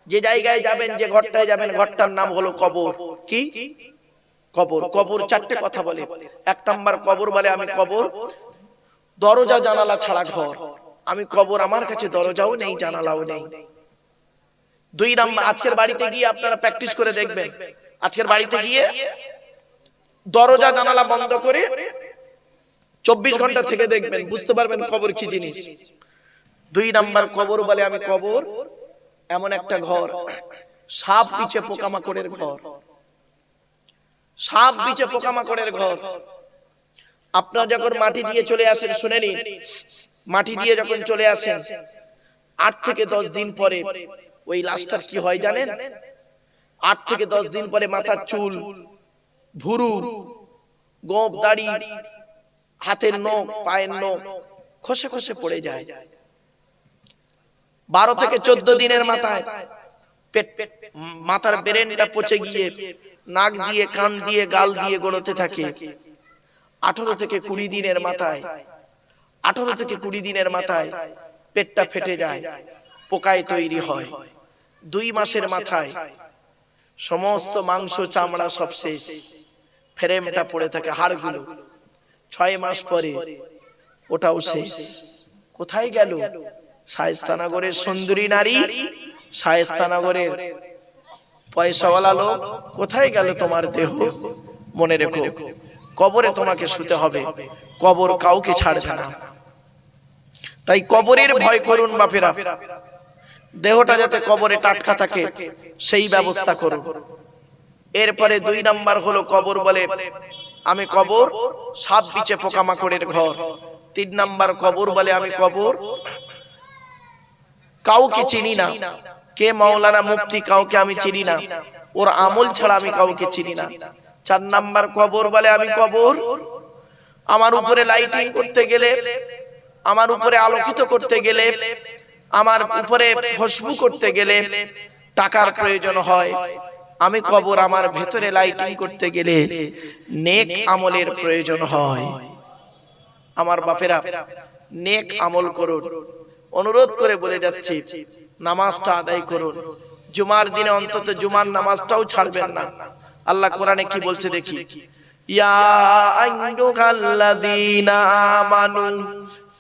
যে জায়গায় যাবেন, যে ঘরটায় যাবেন, ঘরটার নাম হলো কবর। কি কবর? কবর চারটে কথা বলে। এক নাম্বার কবর বলে আমি কবর দরজা জানালা ছাড়া ঘর। আমি কবর, আমার কাছে দরজাও নেই জানালাও নেই। দুই নাম্বার, আজকের বাড়িতে গিয়ে আপনারা প্র্যাকটিস করে দেখবেন, আজকের বাড়িতে গিয়ে দরজা জানালা বন্ধ করে 24 ঘন্টা থেকে দেখবেন, বুঝতে পারবেন কবর কি জিনিস। দুই নাম্বার কবর বলে আমি কবর এমন একটা ঘর, সাপ বিছে পোকামাকড়ের ঘর। সাপ বিছে পোকামাকড়ের ঘর। আপনারা যখন মাটি দিয়ে চলে আসেন, শুনে নিন, মাটি দিয়ে যখন চলে আসেন 8 থেকে 10 দিন পরে ওই লাশটার কি হয় জানেন? 8 থেকে 10 দিন পরে মাথার চুল, ভুরু, গোঁফ, দাড়ি, হাতের নখ, পায়ের নখ খসে খসে পড়ে যায়। 12 থেকে 14 দিনের মাথায় মাথার ব্রেনটা পচে গিয়ে নাক দিয়ে, কান দিয়ে, গাল দিয়ে গড়তে থাকে। 18 থেকে 20 দিনের মাথায়, 18 থেকে 20 দিনের মাথায় পেটটা ফেটে যায়, পোকায় তৈরি হয়। 2 মাসের মাথায় সমস্ত মাংস চামড়া সব শেষ, ফ্রেমটা পড়ে থাকে, হাড়গুলো। 6 মাস পরে ওটাও শেষ। কোথায় গেল? শায়েস্তানগরের সুন্দরী নারী, শায়েস্তানগরের পয়সাওয়ালা লোক, কোথায় গেল তোমার দেহ? মনে রেখো, কবরে তোমাকে শুতে হবে, কবর কাউকে ছাড়বে না। তাই কবরের ভয় করুন বাপেরা, দেহটা যাতে কবরে টাটকা থাকে সেই ব্যবস্থা করুন। এরপরে 2 নাম্বার হলো কবর বলে আমি কবর সাপ বিছে পোকামাকড়ের ঘর। 3 নাম্বার কবর বলে আমি কবর কাউকে চিনি না, কে মাওলানা মুফতি কাউকে আমি চিনি না, ওর আমল ছাড়া আমি কাউকে চিনি না। 4 নাম্বার কবর বলে আমি কবর আমার উপরে লাইটিং করতে গেলে, আমার উপরে আলোকিত করতে গেলে, আমার উপরে খুশবু করতে গেলে টাকার প্রয়োজন হয়। আমি কবর আমার ভেতরে লাইটিং করতে গেলে নেক আমলের প্রয়োজন হয়। আমার বাপেরা নেক আমল করুন, অনুরোধ করে বলে যাচ্ছি, নামাজটা আদায় করুন। জুমার দিনে অন্তত জুমার নামাজটাও ছাড়বেন না। আল্লাহ কোরআনে কি বলছে দেখি, ইয়া আইয়ুহাল্লাযীনা আমানু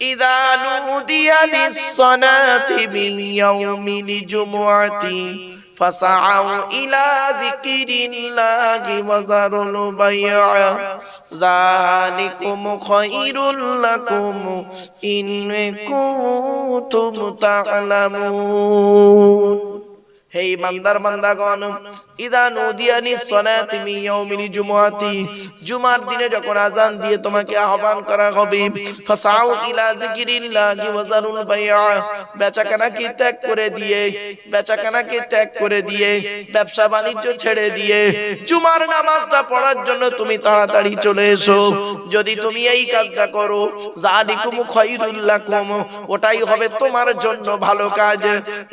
ইযা নুদিয়া লিস-সালাতি মিন ইয়াউমিল জুমুআতি ফাসআউ ইলা যিকরিল্লাহি ওয়া যারুল বাই'a যালিকুম খায়রুল লাকুম ইন কুনতুম তা'লামুন। হে বান্দার বান্দাগণ, ইযা নুদিয়া লিস-সালাতি মিন ইয়াউমিল জুমুআতি, জুমার দিনে যখন আযান দিয়ে তোমাকে আহ্বান করা হবে, ফাসআউ ইলা যিকরিল্লাহি ওয়া যারুল বাই'a, বেচাকেনাকে ত্যাগ করে দিয়ে, বেচাকেনাকে ত্যাগ করে দিয়ে, ব্যবসা বাণিজ্য ছেড়ে দিয়ে জুমার নামাজটা পড়ার জন্য তুমি তাড়াতাড়ি চলে এসো। যদি তুমি এই কাজটা করো, যালিকুম খায়রুল লাকুম, ওটাই হবে তোমার জন্য ভালো কাজ।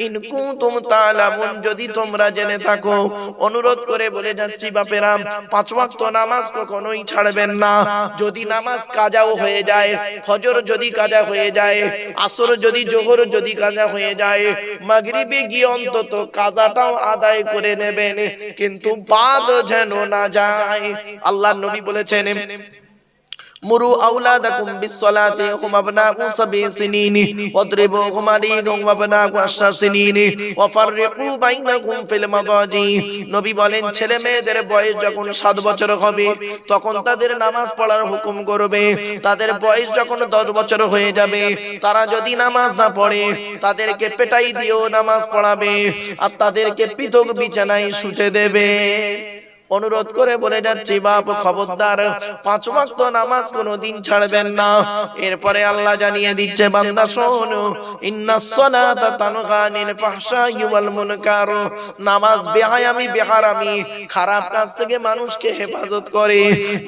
ইন কুনতুম তা'লামুন, যদি তোমরা জেনে থাকো। অনুরোধ করে বলে যাচ্ছি বাপেরা, 5 ওয়াক্ত নামাজ কখনোই ছাড়বেন না। যদি নামাজ কাজাও হয়ে যায়, ফজর যদি কাজা হয়ে যায়, আসর যদি, জোহর যদি কাজা হয়ে যায়, মাগরিবে গিয়ে অন্তত কাজাটাও আদায় করে নেবেন, কিন্তু বাদ যেন না যায়। আল্লাহর নবী বলেছেন, মুরু আওলাদাকুম বিস-সালাতি হুম আবনাউ 7 সিনিন ওয়াদরিবুহুম আলাইহিম ওয়া আবনাউ 10 সিনিন ওয়া ফাররিকু বাইনাকুম ফিল মাদাজি। নবী বলেন, ছেলে মেয়েদের বয়স যখন 7 বছর হবে তখন তাদের নামাজ পড়ার হুকুম করবে। তাদের বয়স যখন 10 বছর হয়ে যাবে, তারা যদি নামাজ না পড়ে তাদেরকে পেটাই দিয়েও নামাজ পড়াবে, আর তাদেরকে পৃথক বিছানায় শুতে দেবে। অনুরোধ করে বলে যাচ্ছি বাপ, খবরদার 5 ওয়াক্ত নামাজ কোনোদিন ছাড়বেন না। এরপরে আল্লাহ জানিয়ে দিচ্ছে, বান্দা শোনো, ইন্নাস সালাতা তানহা আনিল ফাহশাই ওয়াল মুনকার, নামাজ বেহায়ামি, বেহারামি, খারাপ কাজ থেকে মানুষকে হেফাজত করে।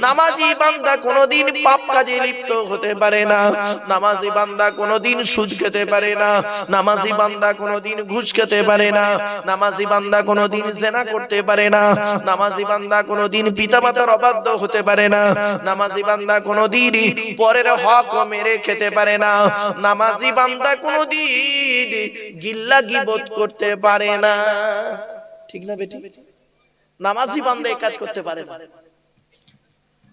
নামাজি বান্দা কোনোদিন পাপ কাজে লিপ্ত হতে পারে না। নামাজি বান্দা কোনোদিন সুদ খেতে পারে না। নামাজি বান্দা কোনোদিন ঘুষ খেতে পারে না। নামাজি বান্দা কোনোদিন জিনা করতে পারে না। নামাজি বান্দা কোনোদিন পিতামাতার অবাধ্য হতে পারে না, নামাজি বান্দা কোনোদিন পরের হক মেরে খেতে পারে না, নামাজি বান্দা কোনোদিন গিল্লা গীবত করতে পারে না। ঠিক না বেটি? নামাজি বান্দা এই কাজ করতে পারে না।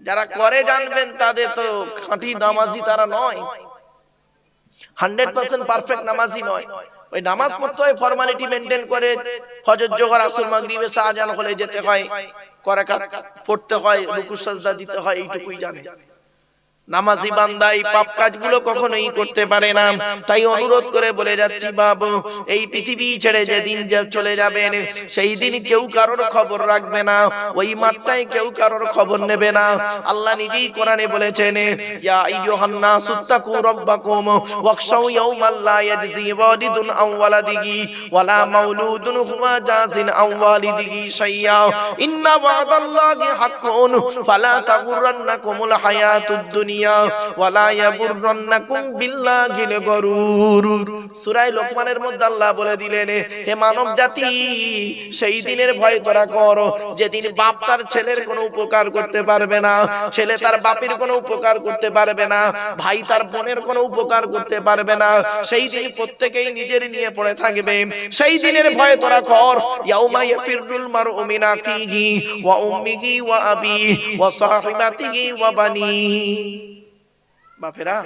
যারা করে জানবেন তাদের তো খাঁটি নামাজি তারা নয়, 100% পারফেক্ট নামাজি নয়। ওই নামাজ পড়তে হয়, ফর্মালিটি মেইনটেইন করে, ফজর জোহর আসর মাগরিব এশা আজান হলে যেতে হয়, রাকাত পড়তে হয়, রুকু সাজদা দিতে হয়, এইটুকুই জানে। নামাজি বান্দা এই পাপ কাজগুলো কখনোই করতে পারে না। তাই অনুরোধ করে বলে যাচ্ছি বাবু, এই পৃথিবী ছেড়ে যেদিন চলে যাবেন সেই দিন কেউ কারোর খবর রাখবে না, ওই মাঠটায় কেউ কারোর খবর নেবে না। আল্লাহ নিজেই কোরআনে বলেছেন, ইয়া আইয়ুহান নাসু তাকু রাব্বাকুম ওয়াখশাউ ইয়াওমান লা ইয়াজজি ওয়ালিদুন আন ওয়ালাদিহি ওয়ালা মাউলুদুন হুয়া জাযিন আন ওয়ালিদিহি শাইয়্যা ইন্না ওয়া'দাল্লাহি হাক্কুন ফালা তাগুররান্নাকুমুল হায়াতুদ দুনিয়া ওয়ালা ইয়াগুররান্নাকুম বিল্লাহিল গরুর। সূরা লোকমানের মধ্যে আল্লাহ বলে দিলেন, হে মানব জাতি, সেই দিনের ভয় তোরা কর যেদিন বাপ তার ছেলের কোনো উপকার করতে পারবে না, ছেলে তার বাপের কোনো উপকার করতে পারবে না, ভাই তার বোনের কোনো উপকার করতে পারবে না। সেই দিন প্রত্যেকেই নিজের নিয়ে পড়ে থাকবে। সেই দিনের ভয় তোরা কর। ইয়াউমা ইয়াফিরুল মারউ মিন আখিহি ওয়া উম্মিহি ওয়া আবিহি ওয়া সাহিবাতিহি ওয়া বানিহি। বাপেরা,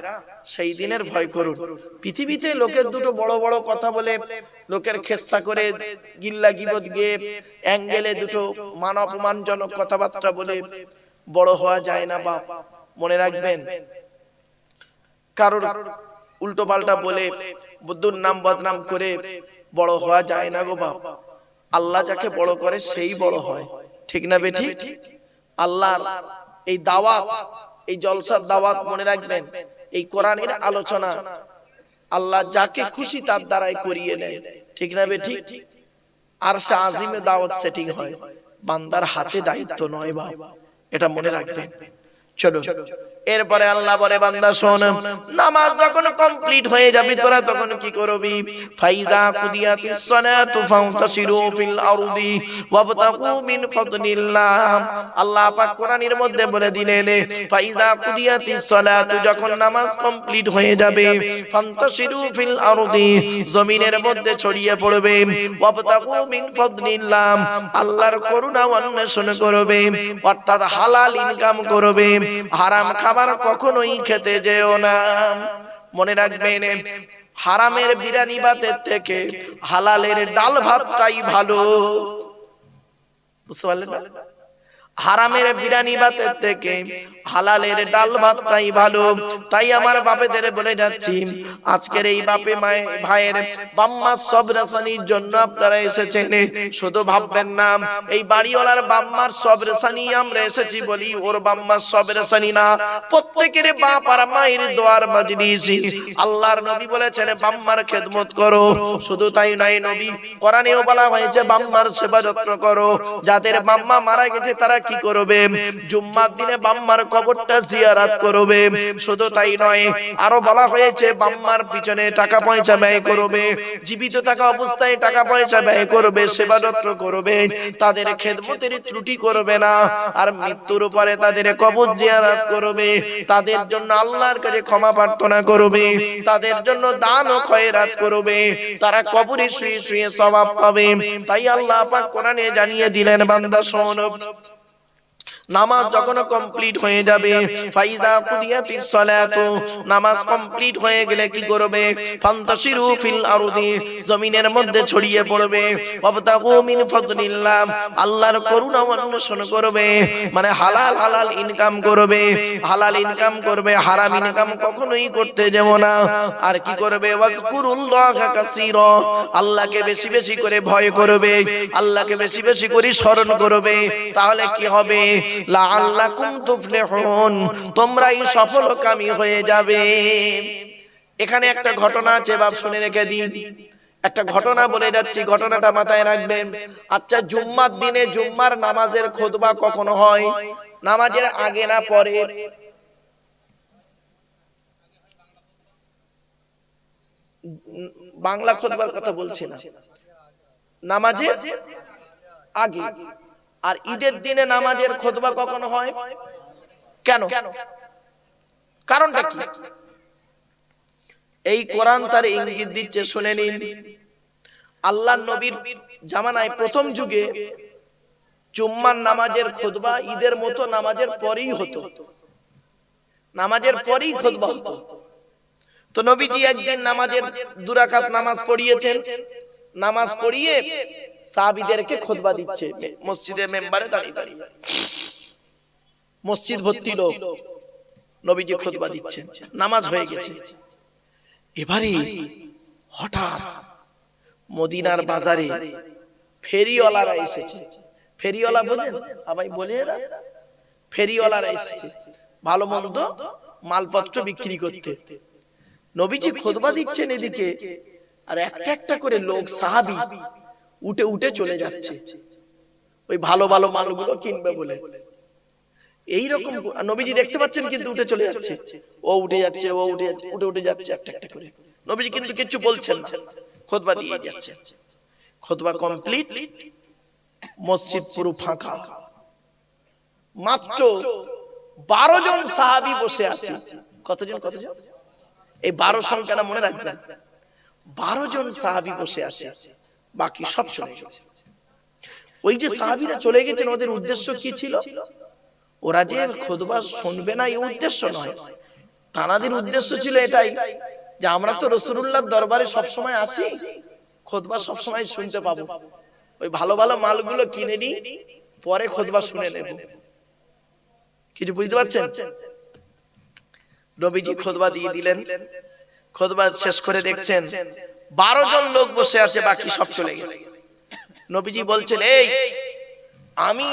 সেই দিনের ভয় করুন। পৃথিবীতে লোকের দুটো বড় বড় কথা বলে, লোকের খেচ্ছা করে, গিল্লা গিবত গিয়ে, অ্যাঙ্গেলে দুটো মান অপমানজনক কথাবার্তা বলে বড় হওয়া যায় না বাপ, মনে রাখবেন। কারোর উল্টো পাল্টা বলে বুদ্ধুর নাম বদনাম করে বড় হওয়া যায় না গো বাপ। আল্লাহ যাকে বড় করে সেই বড় হয়। ঠিক না বেটি? আল্লাহর এই দাওয়াত, এই জলসার দাওয়াত মনে রাখবেন, এই কোরআনের আলোচনা আল্লাহ যাকে খুশি তার দ্বারাই করিয়ে নেয়। ঠিক না বেটি? আরশে আজিমে দাওয়াত সেটিং হয়, বান্দার হাতে দায়িত্ব নয় বাপ, এটা মনে রাখবেন। চলো, এরপরে আল্লাহ বলে, বান্দা শোন, নামাজ যখন কমপ্লিট হয়ে যাবে তোরা তখন কি করবি? ফাইদা কুদিয়াতিস সালাতু ফান্তাশিরু ফিল আরদি ওয়াবতাগু মিন ফাদলিল্লাহ। আল্লাহ পাক কোরআনের মধ্যে বলে দিলেন, ফাইদা কুদিয়াতিস সালাতু, যখন নামাজ কমপ্লিট হয়ে যাবে, ফান্তাশিরু ফিল আরদি, জমিনের মধ্যে ছড়িয়ে পড়বে, ওয়াবতাগু মিন ফাদলিল্লাহ, আল্লাহর করুণা অন্বেষণ করবে, অর্থাৎ হালাল ইনকাম করবে, হারাম খাবার কখনোই খেতে যেও না। মনে রাখবেন, হারামের বিরিয়ানি ভাতের থেকে হালালের ডাল ভাতটাই ভালো। বুঝতে পারলেন না? হারামের বিরিয়ানি ভাতের থেকে হালালের ডাল ভাতটাই ভালো। তাই আমার বাপেদের বলে যাচ্ছি, আজকের এই বাপে মায়ে ভাইয়ের বাম্মা সবরেসানির জন্য আপনারা এসেছেন, শুধু ভাববেন না এই বাড়িওয়ালার বাম্মার সবরেসানি আমরা এসেছি বলি ওর বাম্মার সবরেসানি না। প্রত্যেকের বাপ আর মায়ের দোয়ার মাজলিস। আল্লাহর নবী বলেছেন বাম্মার খেদমত করো। শুধু তাই নয়, নবী কোরআনেও বলা হয়েছে বাম্মার সেবা যত্ন করো। যাদের বাম্মা মারা গেছে তারা কি করবে? জুম্মার দিনে বাম্মার কবরটা জিয়ারত করবে। শুধু তাই নয়, আরো বলা হয়েছে বাম্মার পিছনে টাকা পয়সা ব্যয় করবে, জীবিত থাকা অবস্থায় টাকা পয়সা ব্যয় করবে, সেবা যত্ন করবে, তাদের খেদমতের ত্রুটি করবে না। আর মৃত্যুর পরে তাদের কবর জিয়ারত করবে, তাদের জন্য আল্লাহর কাছে ক্ষমা প্রার্থনা করবে, তাদের জন্য দান ও খয়রাত করবে, তারা কবরে শুয়ে শুয়ে সওয়াব পাবে। তাই আল্লাহ পাক কোরআনে জানিয়ে দিলেন, বান্দা শোনো, নামাজ যখন কমপ্লিট হয়ে যাবে, ফাইদা কুদিয়াতিস সালাতু, নামাজ কমপ্লিট হয়ে গেলে কি করবে? ফান্তাশিরু ফিল আরদি, জমিনের মধ্যে ছড়িয়ে পড়বে, ওয়াবতাগু মিন ফাদলিল্লাহ, আল্লাহর করুণা অন্বেষণ করবে, মানে হালাল হালাল ইনকাম করবে, হালাল ইনকাম করবে, হারাম ইনকাম কখনোই করতে যাব না। আর কি করবে? ওয়াজকুরুল্লাহা কাসীরা, আল্লাহকে বেশি বেশি করে ভয় করবে, আল্লাহকে বেশি বেশি করে স্মরণ করবে। তাহলে কি হবে? লাআল্লাকুম তুফলিহুন, তোমরাই সফলকামী হয়ে যাবে। এখানে একটা ঘটনা আছে বাপ, শুনে রেখে দিন। একটা ঘটনা বলে যাচ্ছি, ঘটনাটা মাথায় রাখবেন। আচ্ছা, জুম্মার দিনে জুম্মার নামাজের খুতবা কখন হয়? নামাজের আগে না পরে? বাংলা খুতবার কথা বলছি না, নামাজের আগে। আর ঈদের দিনে নামাজের খুতবা কখনো হয় কেন? কারণটা কি? এই কোরআন তার ইঙ্গিত দিচ্ছে, শুনে নিন। আল্লাহর নবীর জামানায় প্রথম যুগে জুম্মার নামাজের খুতবা ঈদের মতো নামাজের পরেই হতো, নামাজের পরেই খুতবা হতো। তো নবীজি একদিন নামাজের 2 রাকাত নামাজ পড়িয়েছেন, নামাজ পড়িয়ে সাহাবীদেরকে খুতবা দিচ্ছে মসজিদের মেম্বারে দাঁড়িয়ে দাঁড়িয়ে। মসজিদ ভর্তি লোক, নবীজি খুতবা দিচ্ছেন, নামাজ হয়ে গেছে। এবারে হঠাৎ মদিনার বাজারে ফেরিওয়ালারা এসেছে। ফেরিওয়ালা বলেন আবাই বলে, এরা ফেরিওয়ালারা এসেছে ভালো মন্দ মালপত্র বিক্রি করতে। নবীজি খুতবা দিচ্ছেন এদিকে, আর একটা একটা করে লোক সাহাবী উঠে উঠে চলে যাচ্ছে ওই ভালো ভালো মালগুলো কিনবে বলে। এইরকম নবীজি দেখতে পাচ্ছেন, কিন্তু উঠে চলে যাচ্ছে, ও উঠে যাচ্ছে, ও উঠে যাচ্ছে, উঠে উঠে যাচ্ছে একটা একটা করে। নবীজি কিন্তু কিছু বলছেন না, খুতবা দিয়ে যাচ্ছে। খুতবা কমপ্লিট, মসজিদ পুরো ফাঁকা, মাত্র 12 জন সাহাবী বসে আছে। কতজন? এই 12 সংখ্যাটা মনে রাখবেন। 12 জন সাহাবী বসে আছে, বাকি সব চলে গেছে। ওই যে সাহাবীরা চলে গেছেন, ওদের উদ্দেশ্য কি ছিল? ওরা যে খুতবা শুনবে না এই উদ্দেশ্য নয়, তাদের উদ্দেশ্য ছিল এটাই যে আমরা তো রাসূলুল্লাহর দরবারে সব সময় আসি, খুতবা সব সময় শুনতে পাবো, ওই ভালো ভালো মালগুলো কিনে নি, পরে খুতবা শুনে নেব। কিছু বুঝতে পারছেন? নবীজি খুতবা দিয়ে দিলেন। খুতবা শেষ করে দেখছেন 12 জন লোক বসে আছে, বাকি সব চলে গেছে। নবীজি বলছেন, এই আমি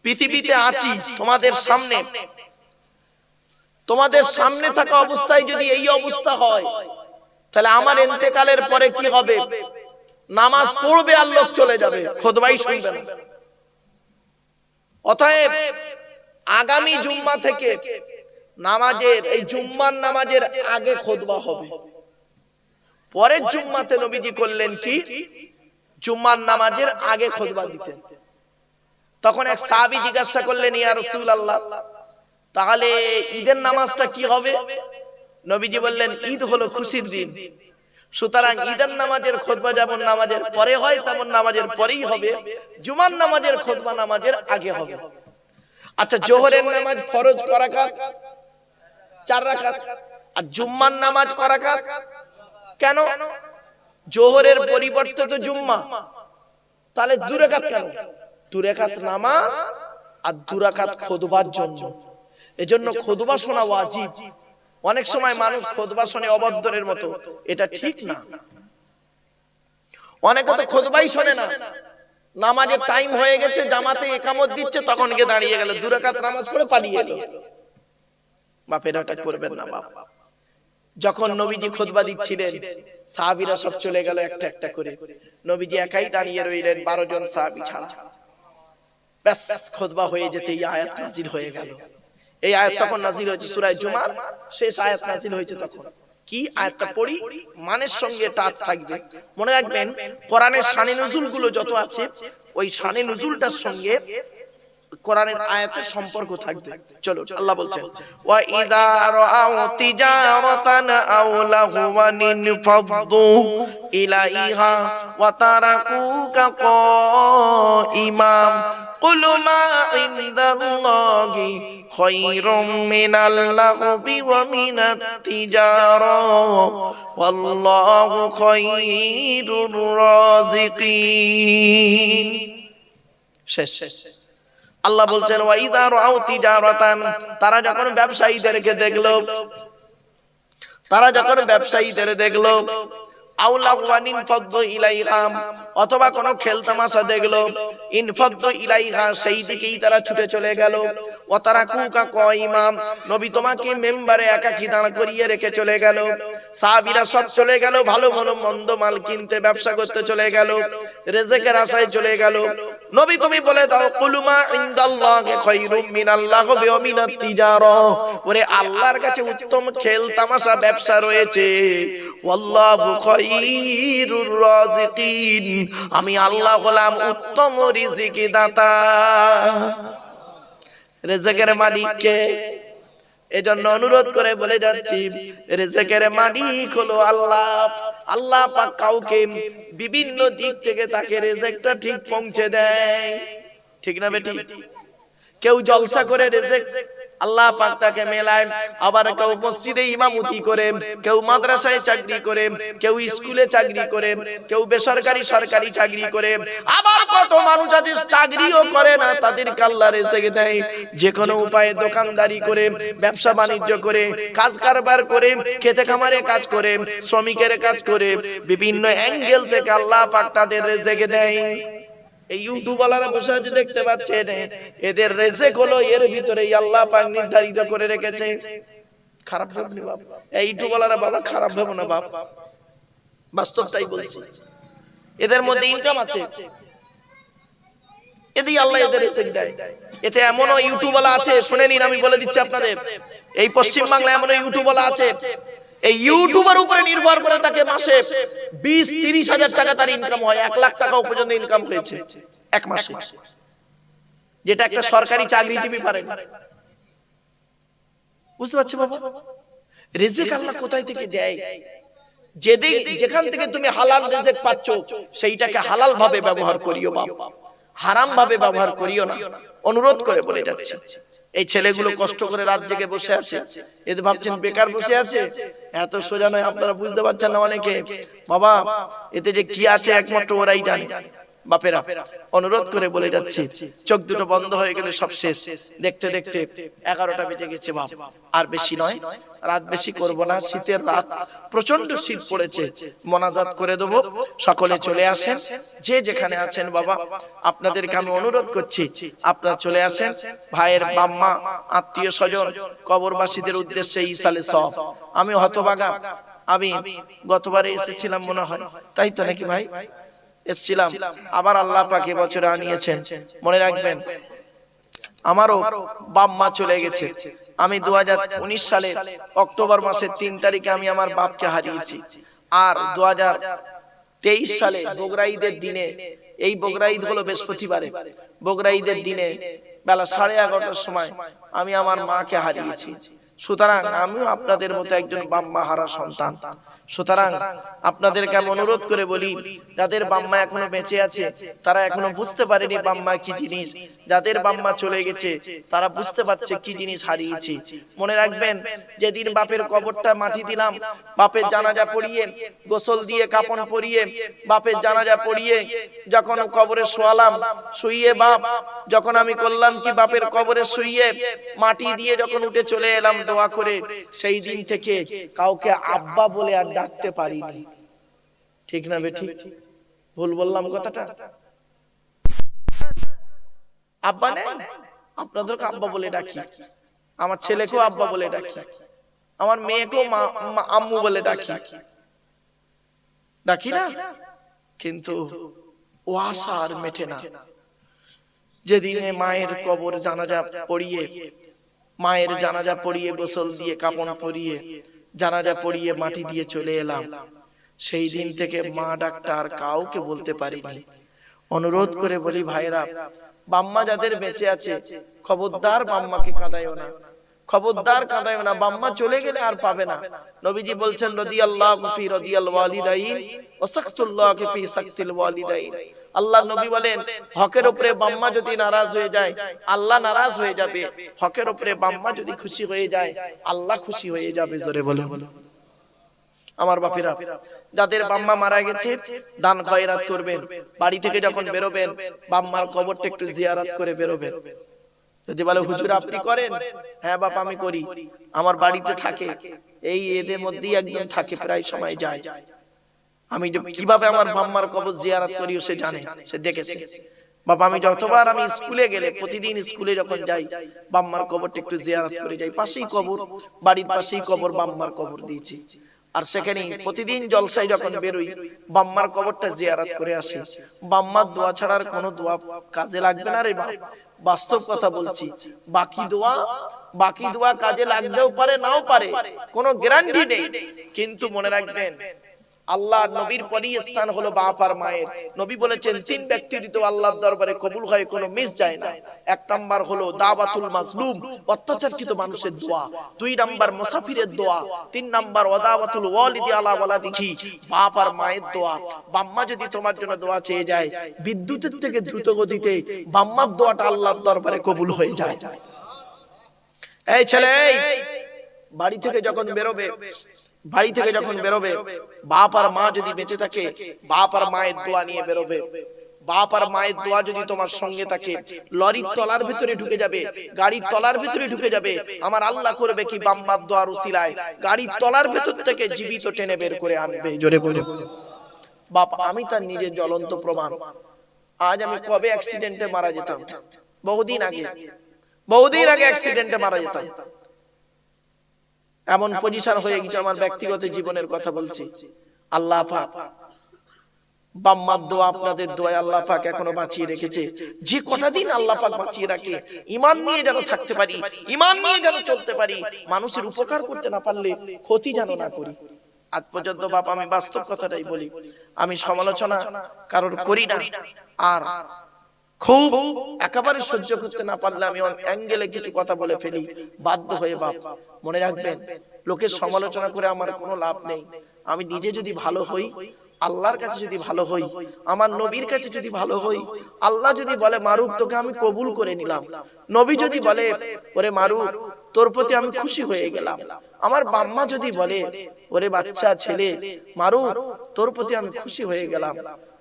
পৃথিবীতে আছি তোমাদের সামনে, তোমাদের সামনে থাকা অবস্থায় যদি এই অবস্থা হয়, তাহলে আমার ইন্তেকালের পরে কি হবে? নামাজ পড়বে আর লোক চলে যাবে, খুতবাই শুনবে না। অতএব আগামী জুম্মা থেকে নামাজের, এই জুম্মার নামাজের আগে খুতবা হবে। পরের জুম্মাতে নবীজি করলেন কি? জুম্মার নামাজের আগে খুতবা দিতেন। তখন এক সাহাবী জিজ্ঞাসা করলেন, ইয়া রাসূলুল্লাহ, তাহলে ঈদের নামাজটা কি হবে? নবীজি বললেন, ঈদ হলো খুশির দিন, সুতরাং ঈদের নামাজের খুতবা যেমন নামাজের পরে হয় তেমন নামাজের পরেই হবে, জুমার নামাজের খুতবা নামাজের আগে হবে। আচ্ছা, জোহরের নামাজ ফরজ ক রাকাত? 4 রাকাত। আর জুম্মার নামাজ ক রাকাত? কেন? জোহরের পরিবর্তে তো জুম্মা, তাহলে 2 রাকাত কেন? 2 রাকাত নামাজ আর 2 রাকাত খুতবার জন্য। এজন্য খুতবা শোনা ওয়াজিব। অনেক সময় মানুষ খুতবা শুনে অবদ্ধরের মতো, এটা ঠিক না। অনেকে তো খুতবাই শোনে না, নামাজের টাইম হয়ে গেছে, জামাতে ইকামত দিচ্ছে, তখন গিয়ে দাঁড়িয়ে গেল, 2 রাকাত নামাজ পড়ে পালিয়ে গেল। বাপের এটা করবেন না বাপ। যখন নবীজি খুতবা দিচ্ছিলেন, সাহাবীরা সব চলে গেল একটা একটা করে, নবীজি একাই দাঁড়িয়ে রইলেন 12 জন সাহাবী ছাড়া। ব্যাস, খুতবা হয়ে যেতে এই আয়াত নাযিল হয়ে গেল। এই আয়াত তখন নাযিল হয়েছে সূরা জুমার শেষ আয়াত নাযিল হয়েছে। তখন কি আয়াতটা পড়ি, মানের সঙ্গে টাচ থাকবে। মনে রাখবেন, কোরআনের শানে নুজুল গুলো যত আছে, ওই শানে নুজুলটার সঙ্গে কোরআনের আয়াতের সম্পর্ক থাকবে। চলো, আল্লাহ বলছেন, ওয়া ইযা রাআউ তিজারাতান আও লাহওয়ান ফাদদু ইলাইহা ওয়া তারাকুকা কাইমা কুল মা ইনদাল্লাহি খায়রুম মিনাল লাহবি ওয়া মিনাত তিজারা ওয়াল্লাহু খায়রুর রাযিকিন। শেষ। আল্লাহ বলছেন, ওয়া ইযা রাআউ তিজারাতান, তারা যখন ব্যবসায়ীদেরকে দেখলো, আও লাহওয়ান ইনফাদু ইলাইহা, অথবা কোন খেলতামাশা দেখলো, ইনফাদু ইলাইহা, সেই দিকেই তারা ছুটে চলে গেল। ওয়া তারাকুকা কাইমা, নবী তোমাকে মেম্বারে একাকী দাঁড় করিয়ে রেখে চলে গেল। সাহাবীরা সব চলে গেল, ভালো ভালো মন্দ মাল কিনতে, ব্যবসা করতে চলে গেল, রিজকের আশায় চলে গেল। নবী তুমি বলে দাও, কুলু মা ইনদাল্লাহি খায়রুম মিনাল্লাহি ওয়া মিনাত তিজারা, ওরে আল্লাহর কাছে উত্তম খেল তামাশা ব্যবসা রয়েছে, ওয়াল্লাহু খায়রুর রাযিকিন, আমি আল্লাহ হলাম উত্তম রিজিক দাতা। রিজিকের মালিক কে? এজন্য অনুরোধ করে বলে যাচ্ছি, রিজিকের মালিক হলো আল্লাহ। আল্লাহ পাক কাউকে বিভিন্ন দিক থেকে তাকে রিজিকটা ঠিক পৌঁছে দেয়, ঠিক না বেটি? কেউ জলসা করে রিজিক আল্লাহ পাক তাকে মেলায়, আবার কেউ মসজিদে ইমামতি করে, কেউ মাদ্রাসায় চাকরি করে, কেউ স্কুলে চাকরি করে, কেউ বেসরকারি সরকারি চাকরি করে, আবার কত মানুষ আছে চাকরিও করে না, তাদেরকে আল্লাহ রিজিক দেয়। যে কোনো উপায়ে দোকানদারি করে, ব্যবসা বাণিজ্য করে, কাজ কারবার করে, খেতে খামারে কাজ করে, শ্রমিকের কাজ করে, বিভিন্ন অ্যাঙ্গেল থেকে আল্লাহ পাক তাদের রিজিক দেয়। এই ইউটিউবাররা বসে আছে দেখতে পাচ্ছেন, এদের রিজিক হলো এর ভিতরেই আল্লাহ পাক নির্ধারিত করে রেখেছে। খারাপ ভাবনি বাপ, এই ইউটিউবাররা বাবা খারাপ ভাবো না বাপ, বাস্তবটাই বলছি। এদের মধ্যে ইনকাম আছে, এতেই আল্লাহ এদের রিজিক দেয়। এতে এমনও ইউটিউবার আছে, শুনে নিন, আমি বলে দিচ্ছি আপনাদের, এই পশ্চিম বাংলায় এমনও ইউটিউবার আছে, এই ইউটিউবের উপরে নির্ভর করে তাকে মাসে 20-30 হাজার টাকা তার ইনকাম হয়, 1 লাখ টাকা পর্যন্ত ইনকাম হয়েছে এক মাসে, যেটা একটা সরকারি চাকরিজীবী পারে না। বুঝতে পারছো বাবা? রিজিক আল্লাহ কোথায় থেকে দেয়? যেখান থেকে তুমি হালাল রিজিক পাচ্ছ সেইটাকে হালাল ভাবে ব্যবহার করিও বাবা, হারাম ভাবে ব্যবহার করিও না। অনুরোধ করে বলে যাচ্ছে, এই ছেলেগুলো কষ্ট করে রাত জেগে বসে আছে, এদের ভাবছেন বেকার বসে আছে, এত সোজা নয়। আপনারা বুঝতে পারছেন না অনেকে, বাবা এতে যে কি আছে একমাত্র ওরাই জানে। বাপেরা অনুরোধ করে বলে যাচ্ছি, চোখ দুটো বন্ধ হয়ে গেলে সব শেষ। দেখতে দেখতে 11টা বেজে গেছে বাপ, আর বেশি নয়, রাত বেশি করব না। শীতের রাত, প্রচন্ড শীত পড়েছে, মোনাজাত করে দেব। সকলে চলে আসেন, যে যেখানে আছেন বাবা, আপনাদেরকে আমি অনুরোধ করছি আপনারা চলে আসেন। ভাইয়ের বাম্মা, আত্মীয় স্বজন, কবরবাসীদের উদ্দেশ্যে ইসালে সব। আমি হতভাগা, আমি গতবারে এসেছিলাম মনে হয়, তাই তো নাকি ভাই? এসেছিলাম, আবার আল্লাহ পাক এবছরে আনিয়েছেন। মনে রাখবেন, আমারও বাপ-মা চলে গেছে। আমি 2019 সালে অক্টোবর মাসের 3 তারিখে আমি আমার বাপকে হারিয়েছি। আর 2023 সালে বগরা ঈদের দিনে, এই বগরা ঈদ হলো বৃহস্পতিবারে, বগরা ঈদের দিনে বেলা 11:30টার সময় আমি আমার মাকে হারিয়েছি। সুতরাং আমিও আপনাদের মতো একজন বাম্মা হারা সন্তান। সুতরাং আপনাদেরকে আমি অনুরোধ করে বলি, যাদের বাম্মা এখনো বেঁচে আছে তারা এখনো বুঝতে পারেনি বাম্মা কি জিনিস, যাদের বাম্মা চলে গেছে তারা বুঝতে পারছে কি জিনিস হারিয়েছি। মনে রাখবেন, যেদিন বাপের কবরটা মাটি দিলাম, বাপের জানাজা পড়িয়ে, গোসল দিয়ে কাফন পরিয়ে, বাপের জানাজা পড়িয়ে যখন কবরে শোয়ালাম, শুইয়ে বাপ যখন আমি করলাম কি বাপের কবরে শুইয়ে মাটি দিয়ে যখন উঠে চলে এলাম দোয়া করে, সেই দিন থেকে কাউকে আব্বা বলে আর ডাকতে পারিনি। ঠিক না বেটি? ভুল বললাম কথাটা? আব্বা নেই, আপনাদেরকে আব্বা বলে ডাকি, আমার ছেলেকেও আব্বা বলে ডাকি, আমার মেয়েকেও আম্মু বলে ডাকি, ডাকি না? কিন্তু ও আশা আর মেটে না। যেদিনে মায়ের কবর জানাজা পড়িয়ে, মায়ের জানাজা পড়িয়ে গোসল দিয়ে কাফন পরিয়ে জানাজা পড়িয়ে মাটি দিয়ে চলে এলাম, সেই দিন থেকে মা ডাকটা আর কাউকে বলতে পারিনি। অনুরোধ করে বলি ভাইরা, বাম্মা যাদের বেঁচে আছে খবরদার বাম্মাকে কাঁদায়ও না, খবরদার কাঁদায়ও না। বাম্মা চলে গেলে আর পাবে না। নবীজি বলছেন রাদিয়াল্লাহু ফি রাদিয়াল ওয়ালিদাইন ওয়া সাকতুল্লাহি ফি সাকতিল ওয়ালিদাইন। আল্লাহ নবী বলেন, হকের উপরে বাম্মা যদি নারাজ হয়ে যায় আল্লাহ নারাজ হয়ে যাবে, হকের উপরে বাম্মা যদি খুশি হয়ে যায় আল্লাহ খুশি হয়ে যাবে। জোরে বলো। আমার বাপেরা, যাদের বাম্মা মারা গেছে দান খয়রাত করবেন। বাড়ি থেকে যখন বেরোবেন বাম্মার কবরটা একটু জিয়ারত করে বেরোবেন। যদি বলে হুজুর আপনি করেন, হ্যাঁ বাপ আমি করি, আমার বাড়িতে থাকে, এই এদের মধ্যেই একদম থাকে, প্রায় সময় যায়। আমি কিভাবে আমার বাম্মার কবর জিয়ারত করি সে জানে, সে দেখেছে। বাবা আমি যতবার আমি স্কুলে গেলে, প্রতিদিন স্কুলে যখন যাই বাম্মার কবরটা একটু জিয়ারত করে যাই। পাশেই কবর, বাড়ির পাশেই কবর, বাম্মার কবর দিয়েছি। আর সেখানে প্রতিদিন জলসায় যখন বেরোই বাম্মার কবরটা জিয়ারত করে আসি। বাম্মার দোয়া ছাড়ার কোনো দোয়া কাজে লাগবে না রে বাপ, বাস্তব কথা বলছি। বাকি দোয়া বাকি দোয়া কাজে লাগতেও পারে নাও পারে, কোনো গ্যারান্টি নেই। কিন্তু মনে রাখবেন আল্লাহ নবীর পরই স্থান হলো বাপ আর মায়ের। নবী বলেছেন তিন ব্যক্তির দোয়া আল্লাহর দরবারে কবুল হয়, কোনো মিস যায় না। এক নাম্বার হলো দাওয়াতুল মাজলুম, অত্যাচারকৃত মানুষের দোয়া। দুই নাম্বার মুসাফিরের দোয়া। তিন নাম্বার ওয়াদাওয়াতুল ওয়ালিদি আলা ওয়ালাদিহি, বাপ আর মায়ের দোয়া। বাম্মা যদি তোমার জন্য দোয়া চেয়ে যায়, বিদ্যুতের থেকে দ্রুত গতিতে বাম্মার দোয়াটা আল্লাহর দরবারে কবুল হয়ে যায়। এই ছেলে, বাড়ি থেকে যখন বেরোবে, বাপ আর মা যদি বেঁচে থাকে, বাপ আর মায়ের দোয়া নিয়ে বেরোবে। বাপ আর মায়ের দোয়া যদি তোমার সঙ্গে থাকে, লরির তলার ভিতরে ঢুকে যাবে, গাড়ির তলার ভিতরে ঢুকে যাবে। আমার আল্লাহ করবে কি, বাম্মার দোয়ার উসিলায় গাড়ির তলার ভিতর থেকে জীবিত টেনে বের করে আনবে। জোরে বলে বাপ, আমি তার নিজের জ্বলন্ত প্রমাণ। আজ আমি কবে অ্যাক্সিডেন্টে মারা যেতাম, বহুদিন আগে অ্যাক্সিডেন্টে মারা যেতাম। এমন পজিশন হয়ে গেছে, আমার ব্যক্তিগত জীবনের কথা বলছি। আল্লাহ পাক বাম্মার দোয়া, আপনাদের দোয়া আল্লাহ পাক এখনো বাঁচিয়ে রেখেছে। যে কটা দিন আল্লাহ পাক বাঁচিয়ে রাখে, ঈমান নিয়ে যেন থাকতে পারি, ঈমান নিয়ে যেন চলতে পারি, মানুষের উপকার করতে না পারলে ক্ষতি যেন না করি। আজ পর্যন্ত বাপ, আমি বাস্তব কথাটাই বলি, আমি সমালোচনা কারোর করি না। আর খুব একেবারে সহ্য করতে না পারলে আমি অ্যাঙ্গেলে কিছু কথা বলে ফেলি, বাধ্য হয়ে। বাপ মনে রাখবেন, লোকের সমালোচনা করে আমার কোনো লাভ নেই। আমি নিজে যদি ভালো হই, আল্লাহর কাছে যদি ভালো হই, আমার নবীর কাছে যদি ভালো হই, আল্লাহ যদি বলে মারুক তোকে আমি কবুল করে নিলাম, নবী যদি বলে ওরে মারুক তোর প্রতি আমি খুশি হয়ে গেলাম, আমার বাম্মা যদি বলে ওরে বাচ্চা ছেলে মারুক তোর প্রতি আমি খুশি হয়ে গেলাম,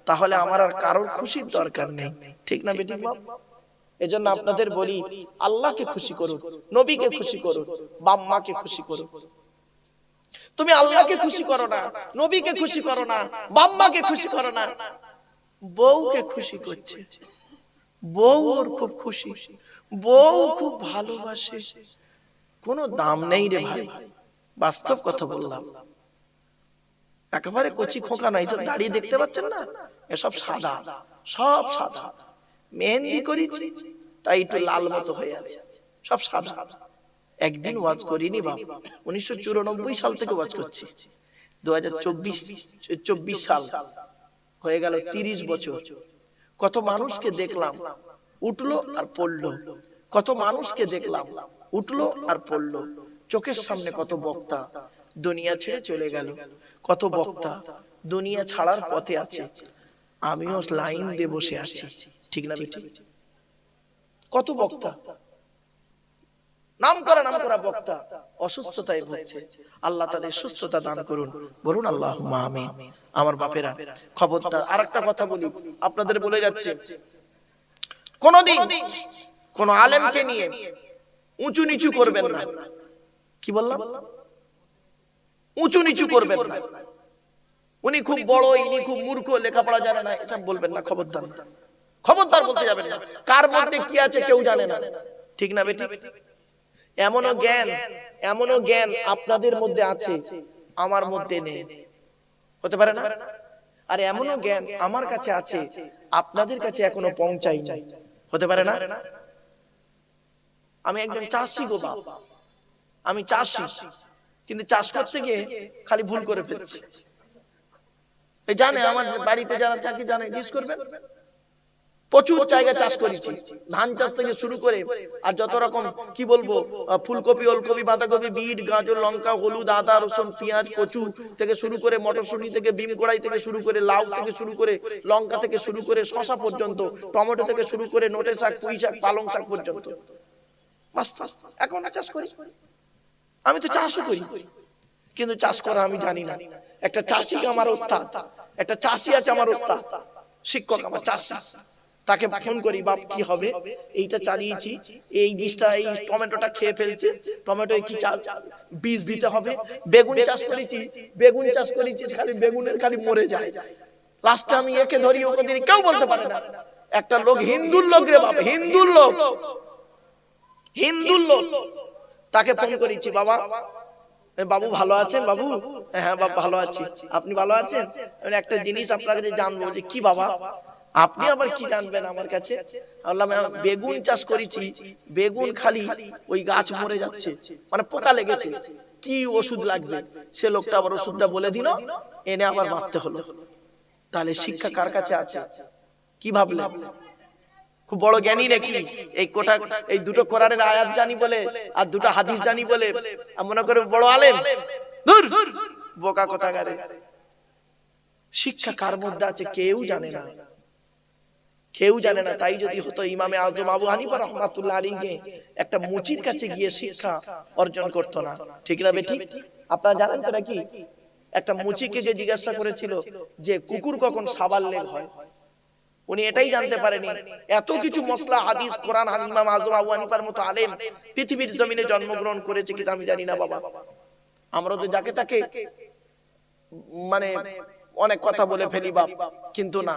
তাহলে আমার আর কারোর খুশির দরকার নেই। ঠিক না বেটি বাপ? এজন্য আপনাদের বলি, আল্লাহকে খুশি করুন, নবীকে খুশি করুন, বাম্মাকে খুশি করুন। তুমি আল্লাহকে খুশি করো না, নবীকে খুশি করো না, বাম্মাকে খুশি করো না, বউকে খুশি করছে, বউ ওর খুব খুশি, বউ খুব ভালোবাসে, কোনো দাম নেই রে ভাই। বাস্তব কথা বললাম, একেবারে কচি খোকা নাই। দাঁড়িয়ে দেখতে পাচ্ছেন না, এসব সাদা, সব সাদা। মেহেন্দি করেছি তাই একটু লাল মতো হয়ে আছে, সব সাদা। একদিন ওয়াজ করিনি বাপ, 1994 সাল থেকে ওয়াজ করছি, 2024 সাল হয়ে গেল, 30 বছর। কত মানুষকে দেখলাম উঠলো আর পড়লো, কত মানুষকে দেখলাম উঠলো আর পড়লো। চোখের সামনে কত বক্তা দুনিয়া ছেড়ে চলে গেল, কত বক্তা দুনিয়া ছাড়ার পথে আছে, আমিও লাইন দিয়ে বসে আছি। ঠিক না বেটি? কত বক্তা, নাম করা বক্তা অসুস্থতায় ভুগছে, আল্লাহ তাদের সুস্থতা দান করুন, বলুন আল্লাহুম্মা আমিন। আমার বাপেরা খবরদার, আরেকটা কথা বলি, আপনাদের বলে যাচ্ছে, কোনদিন কোন আলেমকে নিয়ে উঁচু নিচু করবেন না। কি বললাম? উঁচু নিচু করবেন না। উনি খুব বড়, ইনি খুব মূর্খ, লেখাপড়া জানে না, এসব বলবেন না। খবরদার, খবরদার বলতে যাবেন না। কার মধ্যে কি আছে কেউ জানে না। ঠিক না বেটি? এমনও জ্ঞান আপনাদের মধ্যে আছে, আমার মধ্যে নেই, হতে পারে না? আর এমনও জ্ঞান আমার কাছে আছে, আপনাদের কাছে এখনো পৌঁছাই নাই, হতে পারে না? আমি একজন চাষি গো বাপ, আমি চাষি, কিন্তু চাষ করতে গিয়ে খালি ভুল করে ফেলছি। জানে আমার বাড়িতে যারা থাকে জানে, জিজ্ঞেস করবেন, প্রচুর জায়গা চাষ করেছি, ধান চাষ থেকে শুরু করে আর যত রকম কি বলবো, ফুলকপি, ওলকপি, বাঁধাকপি, বিট, গাজর, লঙ্কা, হলুদ, আদা, রসুন, পেঁয়াজ, কচু থেকে শুরু করে মটরশুঁটি থেকে বিম কড়াই থেকে শুরু করে লাউ থেকে শুরু করে লঙ্কা থেকে শুরু করে শসা পর্যন্ত, টমেটো থেকে শুরু করে নোটে শাক, পুঁই শাক, পালং শাক পর্যন্ত এখন চাষ করি। আমি তো চাষও করি, কিন্তু চাষ করা আমি জানি না। একটা চাষি আমার ওস্তাদ, একটা চাষি আছে আমার ওস্তাদ, শিক্ষক আমার চাষি। তাকে ফোন করি, বাপ কি হবে, এইটা চালিয়েছি, এই বীজটা, এই টমেটোটা খেয়ে ফেলছে, টমেটো কি বীজ দিতে হবে। বেগুন চাষ করেছি, খালি বেগুনের খালি মরে যায়। লাস্টে আমি একে ধরি, ওকে ধরি, কেউ বলতে পারে না। একটা লোক, হিন্দুর লোক রে বাপ, হিন্দুর লোক, তাকে ফোন করেছি, বাবা, বাবু ভালো আছেন? বাবু, হ্যাঁ বাবা ভালো আছি, আপনি ভালো আছেন? একটা জিনিস আপনার কাছে জানবো। যে কি বাবা? আপনি আবার কি জানবেন আমার কাছে? বললাম বেগুন চাষ করেছি, বেগুন খালি ওই গাছ মরে যাচ্ছে, মানে পোকা লেগেছে, কি ওষুধ লাগবে? সে লোকটা আবার ওষুধটা বলে দিল, এনে আবার মারতে হলো। তাহলে শিক্ষা কার কাছে আছে? কি ভাবলে? খুব বড় জ্ঞানী নাকি? এই দুটো কোরআনের আয়াত জানি বলে আর দুটো হাদিস জানি বলে মনে করে বড় আলেম? দূর, বোকা কোথাকারে। শিক্ষা কার মধ্যে আছে কেউ জানে না, কেউ জানে না। তাই যদি হতো ইমামে আজম আবু হানিফা রাহমাতুল্লাহ আলাইহি একটা মুচির কাছে গিয়ে শিক্ষা অর্জন করতো না, ঠিক না বেঠিক? আপনারা জানেন তো নাকি একটা মুচিকে যে জিজ্ঞাসা করেছিল যে কুকুর কখন সাবাল লেগ হয়, উনি এটাই জানতে পারেনি। এত কিছু মসলা হাদিস কোরআন ইমাম আজম আবু হানিফার মতো আলেম পৃথিবীর জমিনে জন্মগ্রহণ করেছে কিন্তু আমি জানি না বাবা। আমরা তো যাকে তাকে মানে অনেক কথা বলে ফেলি বাপ, কিন্তু না,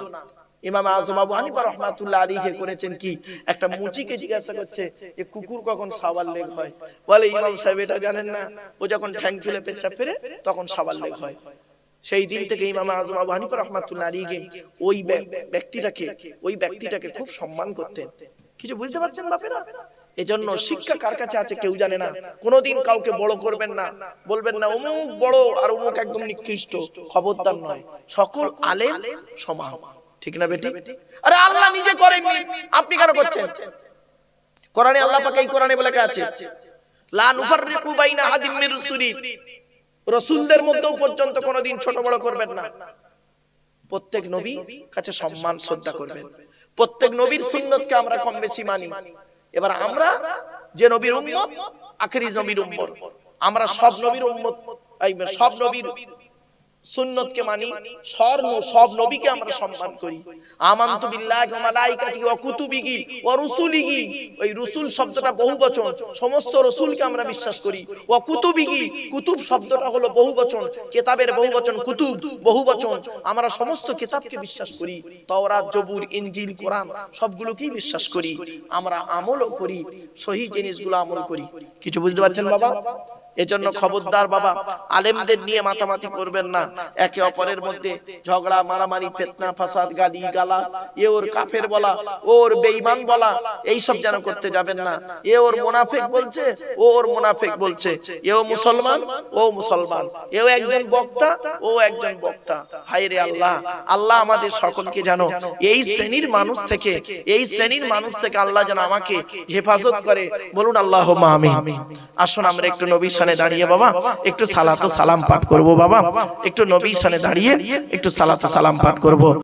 ইমাম আজম আবু হানিফা রাহমাতুল্লাহ আলাইহি করেছেন কি, একটা মুচিকে জিজ্ঞাসা করছে যে কুকুর কখন সাবাল লেগ হয়, বলে ইমাম সাহেব এটা জানেন না, ও যখন ঠ্যাং তুলে পেচ্ছাপ ফেরে তখন সাবাল লেগ হয়। সেই দিন থেকে ইমাম আজম আবু হানিফা রাহমাতুল্লাহ আলাইহি ওই ব্যক্তিটাকে খুব সম্মান করতেন। কিছু বুঝতে পারছেন বাপেরা? এজন্য শিক্ষা কার কাছে আছে কেউ জানে না। কোনোদিন কাউকে বড় করবেন না, বলবেন না অমুক বড় আর অমুক একদম নিকৃষ্ট, খবরদার নয়। সকল আলেম সমান, ঠিক না বেটি? আরে আল্লাহ নিজে করেননি, আপনি কেন করছেন? কোরআনে আল্লাহ পাক এই কোরআনে বলে আছে লা নুফাররিকু বাইনা আহাদিম মির রুসুলি, রাসূলদের মধ্যেও পর্যন্ত কোনোদিন ছোট বড় করবেন না। প্রত্যেক নবী কাছে সম্মান শ্রদ্ধা করবেন, প্রত্যেক নবীর সুন্নতকে আমরা কম বেশি মানি। এবার আমরা যে নবীর উম্মত, আখেরি নবীর উম্মত, আমরা সব নবীর উম্মত, সব নবীর সুন্নতকে মানি, সব নবীকে আমরা সম্মান করি। আমানতু বিল্লাহি ওয়া মালাইকাতিহি ওয়া কুতুবিহি ওয়া রুসুলিহি, ওই রসুল শব্দটা বহুবচন, সমস্ত রসুলকে আমরা বিশ্বাস করি। ওয়া কুতুবিহি, কুতুব শব্দটা হলো বহুবচন, কিতাবের বহুবচন কুতুব, বহুবচন। আমরা সমস্ত কিতাবকে বিশ্বাস করি, তাওরাত, জবুর, ইনজিল, কোরআন সবগুলোকেই বিশ্বাস করি। আমরা আমলও করি, সহিহ জিনিসগুলো আমল করি। কিছু বুঝতে পারছেন বাবা? এজন্য খবরদার বাবা, আলেমদের নিয়ে মাতামাতি করবেন না। একে অপরের মধ্যে ঝগড়া, মারামারি, ফিতনা, ফাসাদ, গালি গালা, এ ওর কাফের বলা, ওর বেঈমান বলা, এই সব যেন করতে যাবেন না। এ ওর মুনাফিক বলছে, ও ওর মুনাফিক বলছে, এও মুসলমান, ও মুসলমান, এও একজন বক্তা, ও একজন বক্তা। হায় রে আল্লাহ, আল্লাহ আমাদের সকলকে যেন এই শ্রেণীর মানুষ থেকে আল্লাহ যেন আমাকে হেফাজত করে। বলুন আল্লাহুম্মা আমিন। আসুন আমরা একটু নবীর সামনে দাঁড়িয়ে বাবা একটু সালাত ও সালাম পাঠ করব। বাবা একটু নবীর সামনে দাঁড়িয়ে একটু সালাত ও সালাম পাঠ করব।